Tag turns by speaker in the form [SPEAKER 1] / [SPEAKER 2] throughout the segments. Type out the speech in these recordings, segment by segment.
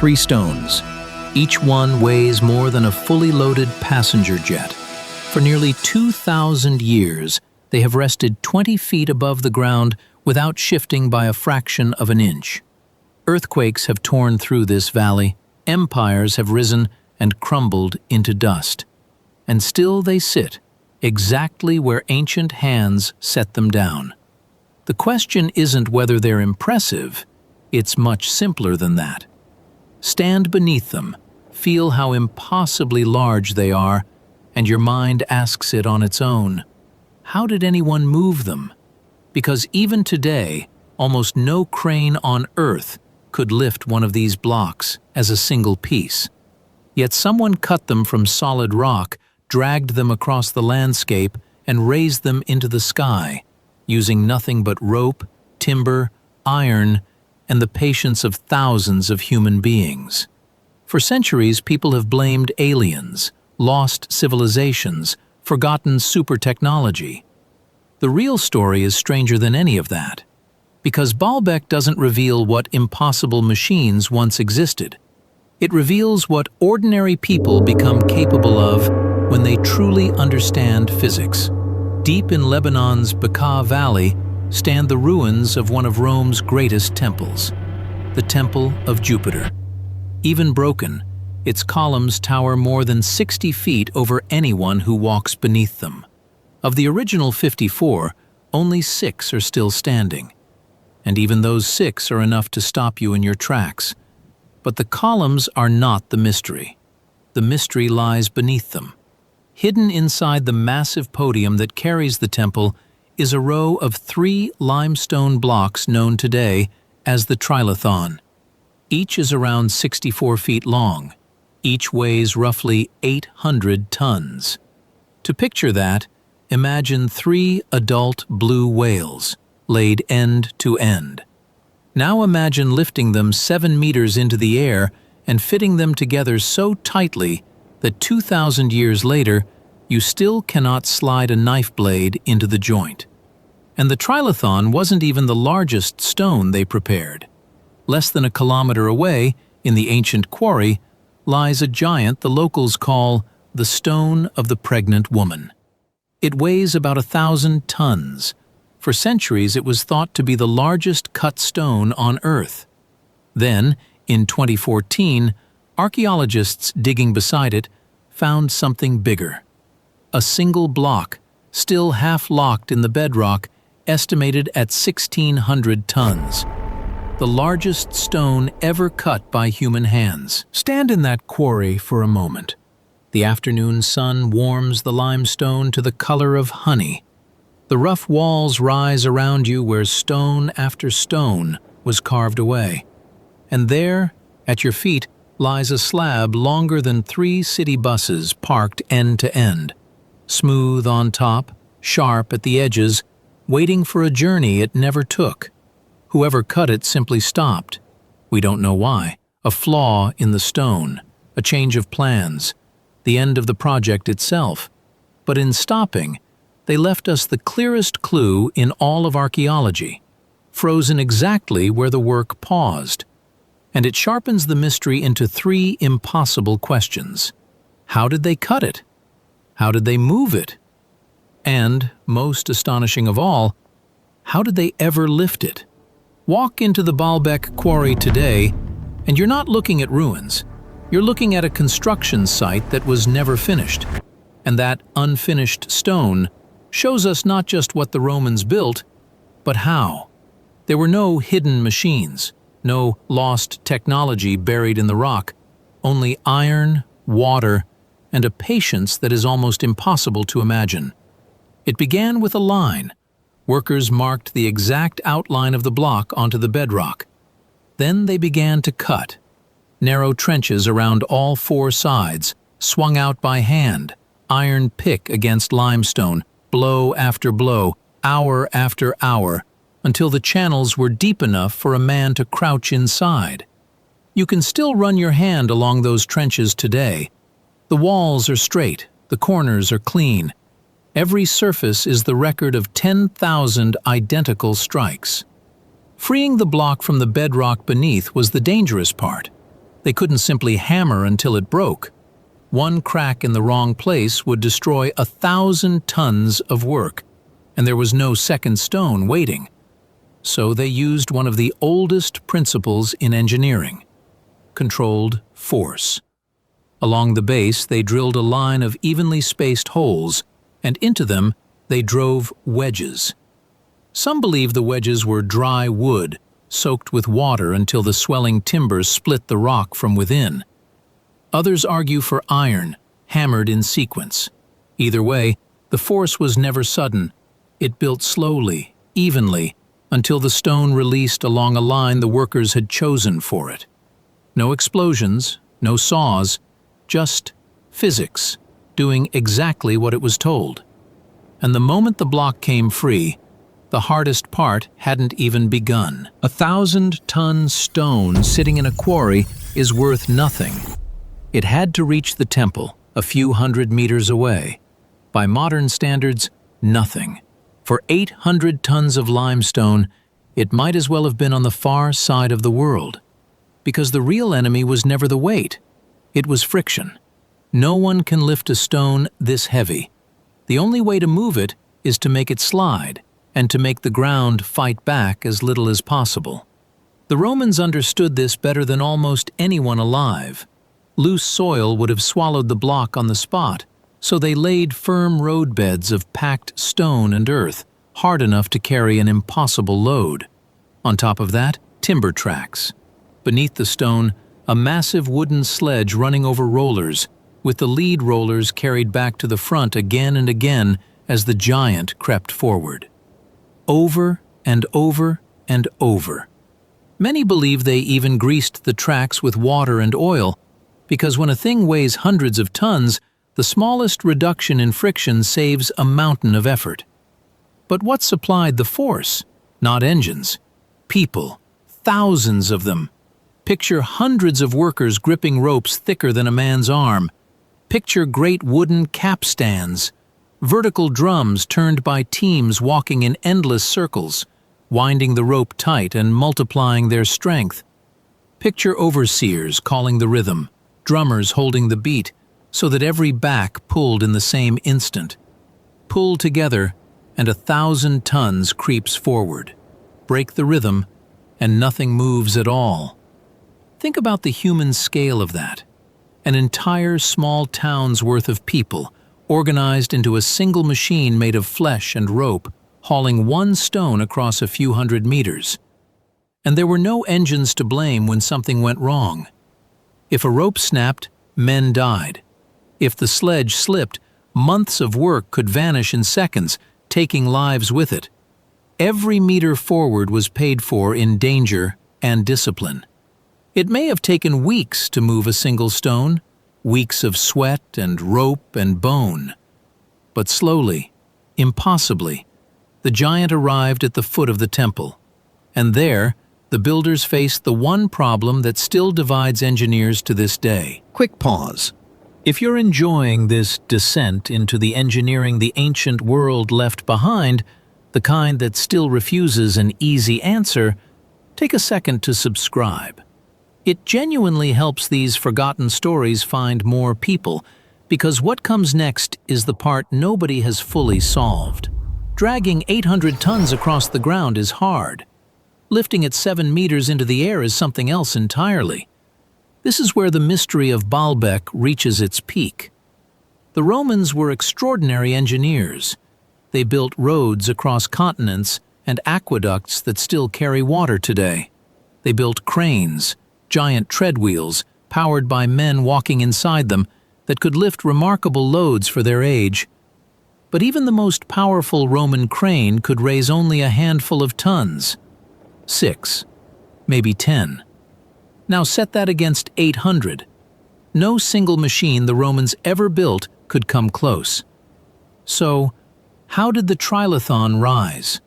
[SPEAKER 1] 3 stones. Each one weighs more than a fully loaded passenger jet. For nearly 2,000 years, they have rested 20 feet above the ground without shifting by a fraction of an inch. Earthquakes have torn through this valley, empires have risen and crumbled into dust. And still they sit, exactly where ancient hands set them down. The question isn't whether they're impressive, it's much simpler than that. Stand beneath them, feel how impossibly large they are, and your mind asks it on its own. How did anyone move them? Because even today, almost no crane on Earth could lift one of these blocks as a single piece. Yet someone cut them from solid rock, dragged them across the landscape, and raised them into the sky, using nothing but rope, timber, iron, and the patience of thousands of human beings. For centuries, people have blamed aliens, lost civilizations, forgotten super technology. The real story is stranger than any of that, because Baalbek doesn't reveal what impossible machines once existed. It reveals what ordinary people become capable of when they truly understand physics. Deep in Lebanon's Bekaa Valley stand the ruins of one of Rome's greatest temples, the Temple of Jupiter. Even broken, its columns tower more than 60 feet over anyone who walks beneath them. Of the original 54, only 6 are still standing. And even those 6 are enough to stop you in your tracks. But the columns are not the mystery. The mystery lies beneath them. Hidden inside the massive podium that carries the temple is a row of 3 limestone blocks known today as the Trilithon. Each is around 64 feet long. Each weighs roughly 800 tons. To picture that, imagine 3 adult blue whales, laid end to end. Now imagine lifting them 7 meters into the air and fitting them together so tightly that 2,000 years later, you still cannot slide a knife blade into the joint. And the Trilithon wasn't even the largest stone they prepared. Less than a kilometer away, in the ancient quarry, lies a giant the locals call the Stone of the Pregnant Woman. It weighs about 1,000 tons. For centuries, it was thought to be the largest cut stone on Earth. Then, in 2014, archaeologists digging beside it found something bigger. A single block, still half locked in the bedrock, estimated at 1,600 tons. The largest stone ever cut by human hands. Stand in that quarry for a moment. The afternoon sun warms the limestone to the color of honey. The rough walls rise around you where stone after stone was carved away. And there, at your feet, lies a slab longer than 3 city buses parked end to end. Smooth on top, sharp at the edges, waiting for a journey it never took. Whoever cut it simply stopped. We don't know why. A flaw in the stone, a change of plans, the end of the project itself. But in stopping, they left us the clearest clue in all of archaeology, frozen exactly where the work paused. And it sharpens the mystery into 3 impossible questions. How did they cut it? How did they move it? And, most astonishing of all, how did they ever lift it? Walk into the Baalbek quarry today, and you're not looking at ruins. You're looking at a construction site that was never finished. And that unfinished stone shows us not just what the Romans built, but how. There were no hidden machines, no lost technology buried in the rock, only iron, water, and a patience that is almost impossible to imagine. It began with a line. Workers marked the exact outline of the block onto the bedrock. Then they began to cut. Narrow trenches around all 4 sides, swung out by hand, iron pick against limestone, blow after blow, hour after hour, until the channels were deep enough for a man to crouch inside. You can still run your hand along those trenches today. The walls are straight, the corners are clean. Every surface is the record of 10,000 identical strikes. Freeing the block from the bedrock beneath was the dangerous part. They couldn't simply hammer until it broke. One crack in the wrong place would destroy 1,000 tons of work, and there was no second stone waiting. So they used one of the oldest principles in engineering: controlled force. Along the base, they drilled a line of evenly spaced holes, and into them they drove wedges. Some believe the wedges were dry wood, soaked with water until the swelling timbers split the rock from within. Others argue for iron, hammered in sequence. Either way, the force was never sudden. It built slowly, evenly, until the stone released along a line the workers had chosen for it. No explosions, no saws, just physics, doing exactly what it was told. And the moment the block came free, the hardest part hadn't even begun. 1,000-ton stone sitting in a quarry is worth nothing. It had to reach the temple, a few hundred meters away. By modern standards, nothing. For 800 tons of limestone, it might as well have been on the far side of the world. Because the real enemy was never the weight. It was friction. No one can lift a stone this heavy. The only way to move it is to make it slide, and to make the ground fight back as little as possible. The Romans understood this better than almost anyone alive. Loose soil would have swallowed the block on the spot, so they laid firm roadbeds of packed stone and earth, hard enough to carry an impossible load. On top of that, timber tracks. Beneath the stone, a massive wooden sledge running over rollers, with the lead rollers carried back to the front again and again as the giant crept forward. Over and over and over. Many believe they even greased the tracks with water and oil, because when a thing weighs hundreds of tons, the smallest reduction in friction saves a mountain of effort. But what supplied the force? Not engines. People. Thousands of them. Picture hundreds of workers gripping ropes thicker than a man's arm. Picture great wooden capstans. Vertical drums turned by teams walking in endless circles, winding the rope tight and multiplying their strength. Picture overseers calling the rhythm, drummers holding the beat, so that every back pulled in the same instant. Pull together, and 1,000 tons creeps forward. Break the rhythm, and nothing moves at all. Think about the human scale of that. An entire small town's worth of people, organized into a single machine made of flesh and rope, hauling one stone across a few hundred meters. And there were no engines to blame when something went wrong. If a rope snapped, men died. If the sledge slipped, months of work could vanish in seconds, taking lives with it. Every meter forward was paid for in danger and discipline. It may have taken weeks to move a single stone, weeks of sweat and rope and bone. But slowly, impossibly, the giant arrived at the foot of the temple. And there, the builders faced the one problem that still divides engineers to this day. Quick pause. If you're enjoying this descent into the engineering the ancient world left behind, the kind that still refuses an easy answer, take a second to subscribe. It genuinely helps these forgotten stories find more people, because what comes next is the part nobody has fully solved. Dragging 800 tons across the ground is hard. Lifting it 7 meters into the air is something else entirely. This is where the mystery of Baalbek reaches its peak. The Romans were extraordinary engineers. They built roads across continents and aqueducts that still carry water today. They built cranes, giant treadwheels, powered by men walking inside them, that could lift remarkable loads for their age. But even the most powerful Roman crane could raise only a handful of tons. 6, maybe 10. Now set that against 800. No single machine the Romans ever built could come close. So, how did the Trilithon rise?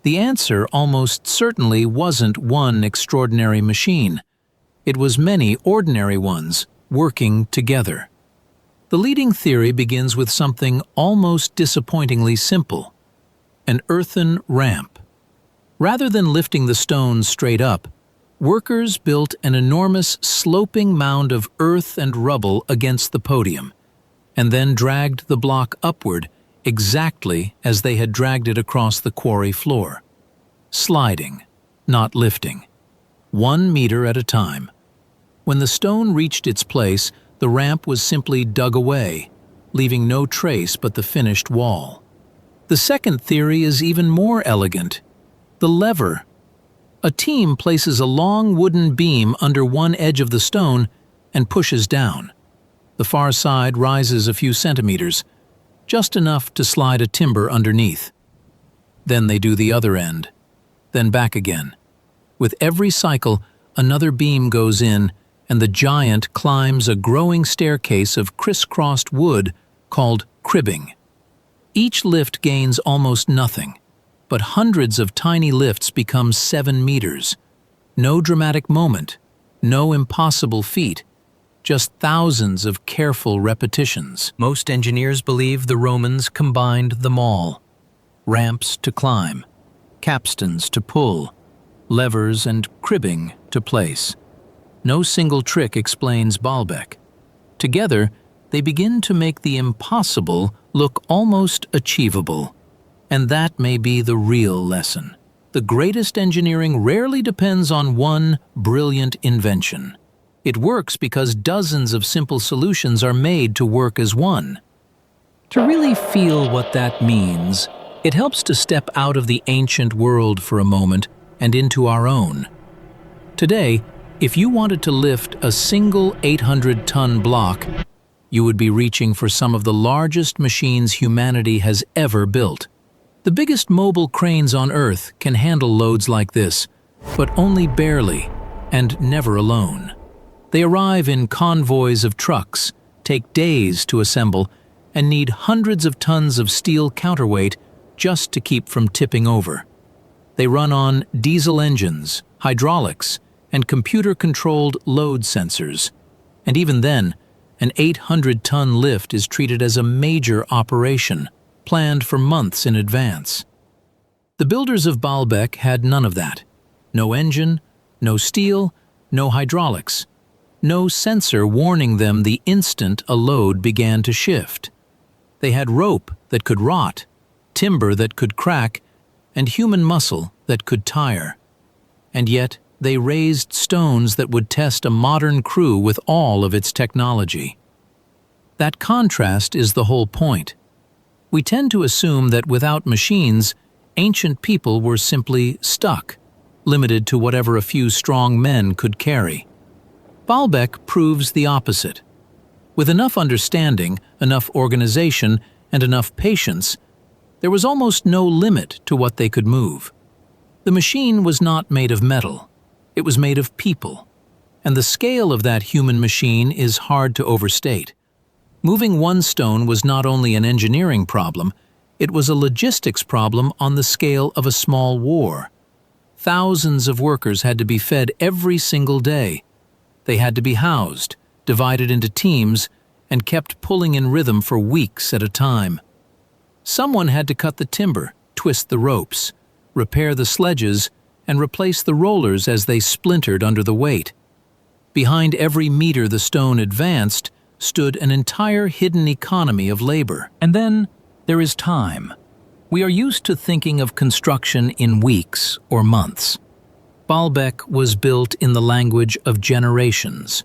[SPEAKER 1] The answer almost certainly wasn't one extraordinary machine. It was many ordinary ones working together. The leading theory begins with something almost disappointingly simple: an earthen ramp. Rather than lifting the stones straight up, workers built an enormous sloping mound of earth and rubble against the podium, and then dragged the block upward exactly as they had dragged it across the quarry floor. Sliding, not lifting. 1 meter at a time. When the stone reached its place, the ramp was simply dug away, leaving no trace but the finished wall. The second theory is even more elegant. The lever. A team places a long wooden beam under one edge of the stone and pushes down. The far side rises a few centimeters, just enough to slide a timber underneath. Then they do the other end, then back again. With every cycle, another beam goes in, and the giant climbs a growing staircase of crisscrossed wood called cribbing. Each lift gains almost nothing, but hundreds of tiny lifts become 7 meters. No dramatic moment, no impossible feat, just thousands of careful repetitions. Most engineers believe the Romans combined them all. Ramps to climb, capstans to pull, levers and cribbing to place. No single trick explains Baalbek. Together, they begin to make the impossible look almost achievable. And that may be the real lesson. The greatest engineering rarely depends on one brilliant invention. It works because dozens of simple solutions are made to work as one. To really feel what that means, it helps to step out of the ancient world for a moment and into our own. Today, if you wanted to lift a single 800-ton block, you would be reaching for some of the largest machines humanity has ever built. The biggest mobile cranes on Earth can handle loads like this, but only barely, and never alone. They arrive in convoys of trucks, take days to assemble, and need hundreds of tons of steel counterweight just to keep from tipping over. They run on diesel engines, hydraulics, and computer-controlled load sensors. And even then, an 800-ton lift is treated as a major operation, planned for months in advance. The builders of Baalbek had none of that. No engine, no steel, no hydraulics. No sensor warning them the instant a load began to shift. They had rope that could rot, timber that could crack, and human muscle that could tire. And yet, they raised stones that would test a modern crew with all of its technology. That contrast is the whole point. We tend to assume that without machines, ancient people were simply stuck, limited to whatever a few strong men could carry. Baalbek proves the opposite. With enough understanding, enough organization, and enough patience, there was almost no limit to what they could move. The machine was not made of metal. It was made of people. And the scale of that human machine is hard to overstate. Moving one stone was not only an engineering problem, it was a logistics problem on the scale of a small war. Thousands of workers had to be fed every single day. They had to be housed, divided into teams, and kept pulling in rhythm for weeks at a time. Someone had to cut the timber, twist the ropes, repair the sledges, and replace the rollers as they splintered under the weight. Behind every meter the stone advanced stood an entire hidden economy of labor. And then there is time. We are used to thinking of construction in weeks or months. Baalbek was built in the language of generations.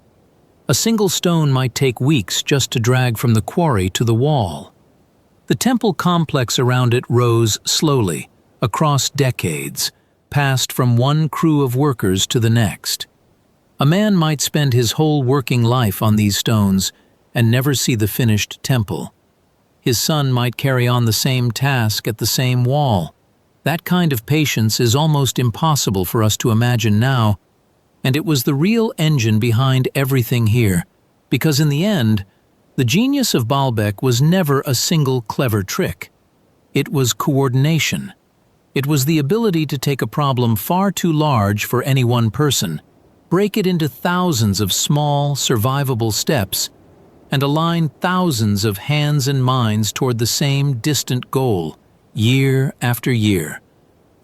[SPEAKER 1] A single stone might take weeks just to drag from the quarry to the wall. The temple complex around it rose slowly, across decades, passed from one crew of workers to the next. A man might spend his whole working life on these stones and never see the finished temple. His son might carry on the same task at the same wall. That kind of patience is almost impossible for us to imagine now, and it was the real engine behind everything here, because in the end, the genius of Baalbek was never a single clever trick. It was coordination. It was the ability to take a problem far too large for any one person, break it into thousands of small, survivable steps, and align thousands of hands and minds toward the same distant goal, year after year,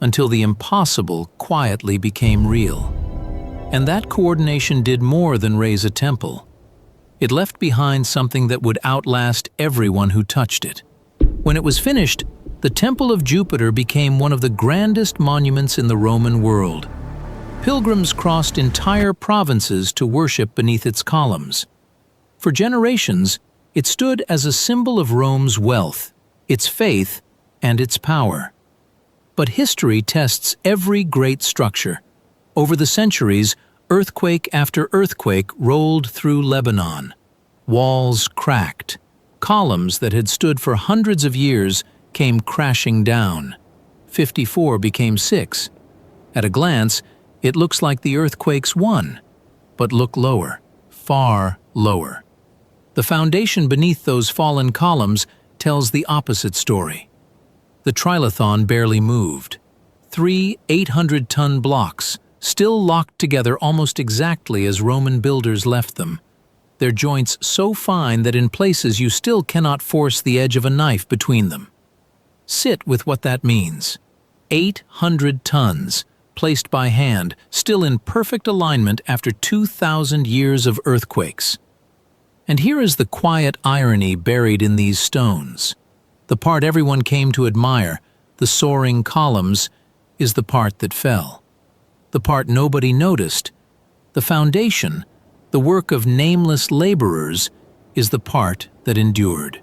[SPEAKER 1] until the impossible quietly became real. And that coordination did more than raise a temple. It left behind something that would outlast everyone who touched it. When it was finished, the Temple of Jupiter became one of the grandest monuments in the Roman world. Pilgrims crossed entire provinces to worship beneath its columns. For generations, it stood as a symbol of Rome's wealth, its faith, and its power. But history tests every great structure. Over the centuries, earthquake after earthquake rolled through Lebanon. Walls cracked. Columns that had stood for hundreds of years came crashing down. 54 became 6. At a glance, it looks like the earthquakes won. But look lower, far lower. The foundation beneath those fallen columns tells the opposite story. The Trilithon barely moved. 3 800-ton blocks, still locked together almost exactly as Roman builders left them. Their joints so fine that in places you still cannot force the edge of a knife between them. Sit with what that means. 800 tons, placed by hand, still in perfect alignment after 2,000 years of earthquakes. And here is the quiet irony buried in these stones. The part everyone came to admire, the soaring columns, is the part that fell. The part nobody noticed, the foundation, the work of nameless laborers, is the part that endured.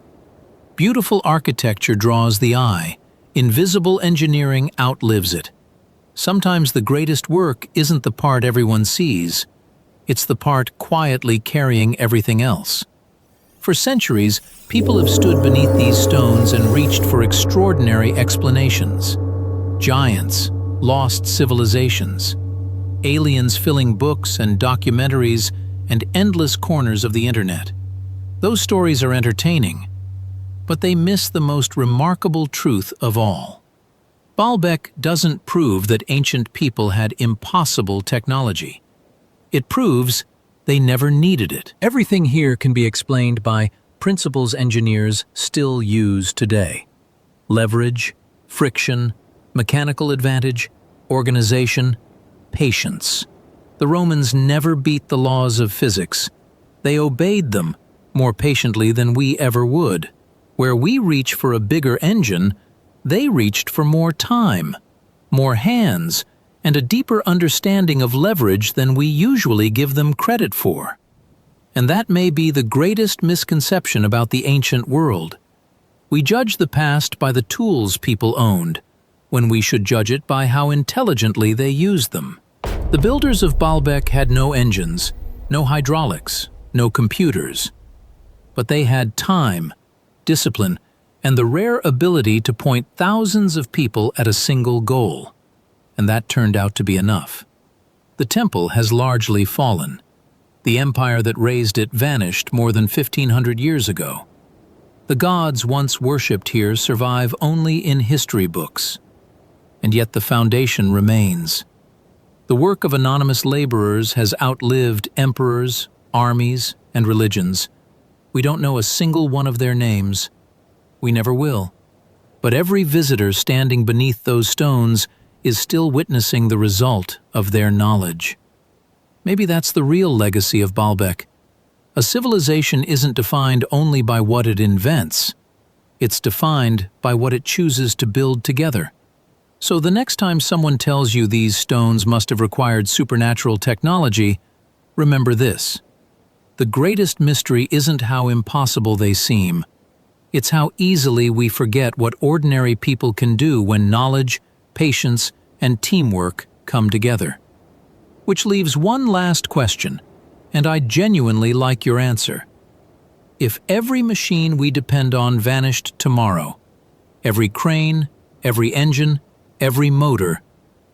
[SPEAKER 1] Beautiful architecture draws the eye. Invisible engineering outlives it. Sometimes the greatest work isn't the part everyone sees. It's the part quietly carrying everything else. For centuries, people have stood beneath these stones and reached for extraordinary explanations. Giants, lost civilizations, aliens filling books and documentaries, and endless corners of the internet. Those stories are entertaining, but they miss the most remarkable truth of all. Baalbek doesn't prove that ancient people had impossible technology. It proves they never needed it. Everything here can be explained by principles engineers still use today. Leverage, friction, mechanical advantage, organization, patience. The Romans never beat the laws of physics. They obeyed them more patiently than we ever would. Where we reach for a bigger engine, they reached for more time, more hands, and a deeper understanding of leverage than we usually give them credit for. And that may be the greatest misconception about the ancient world. We judge the past by the tools people owned, when we should judge it by how intelligently they used them. The builders of Baalbek had no engines, no hydraulics, no computers. But they had time, discipline, and the rare ability to point thousands of people at a single goal. And that turned out to be enough. The temple has largely fallen. The empire that raised it vanished more than 1,500 years ago. The gods once worshipped here survive only in history books. And yet the foundation remains. The work of anonymous laborers has outlived emperors, armies, and religions. We don't know a single one of their names. We never will. But every visitor standing beneath those stones is still witnessing the result of their knowledge. Maybe that's the real legacy of Baalbek. A civilization isn't defined only by what it invents. It's defined by what it chooses to build together. So the next time someone tells you these stones must have required supernatural technology, remember this. The greatest mystery isn't how impossible they seem. It's how easily we forget what ordinary people can do when knowledge, patience, and teamwork come together. Which leaves one last question, and I genuinely like your answer. If every machine we depend on vanished tomorrow, every crane, every engine, every motor,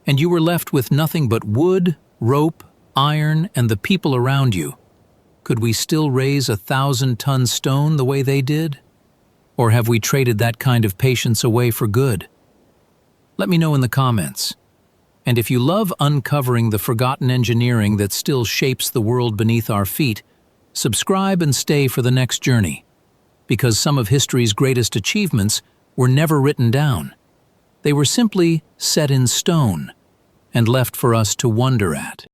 [SPEAKER 1] and you were left with nothing but wood, rope, iron, and the people around you, could we still raise a 1,000-ton stone the way they did? Or have we traded that kind of patience away for good? Let me know in the comments. And if you love uncovering the forgotten engineering that still shapes the world beneath our feet, subscribe and stay for the next journey. Because some of history's greatest achievements were never written down. They were simply set in stone and left for us to wonder at.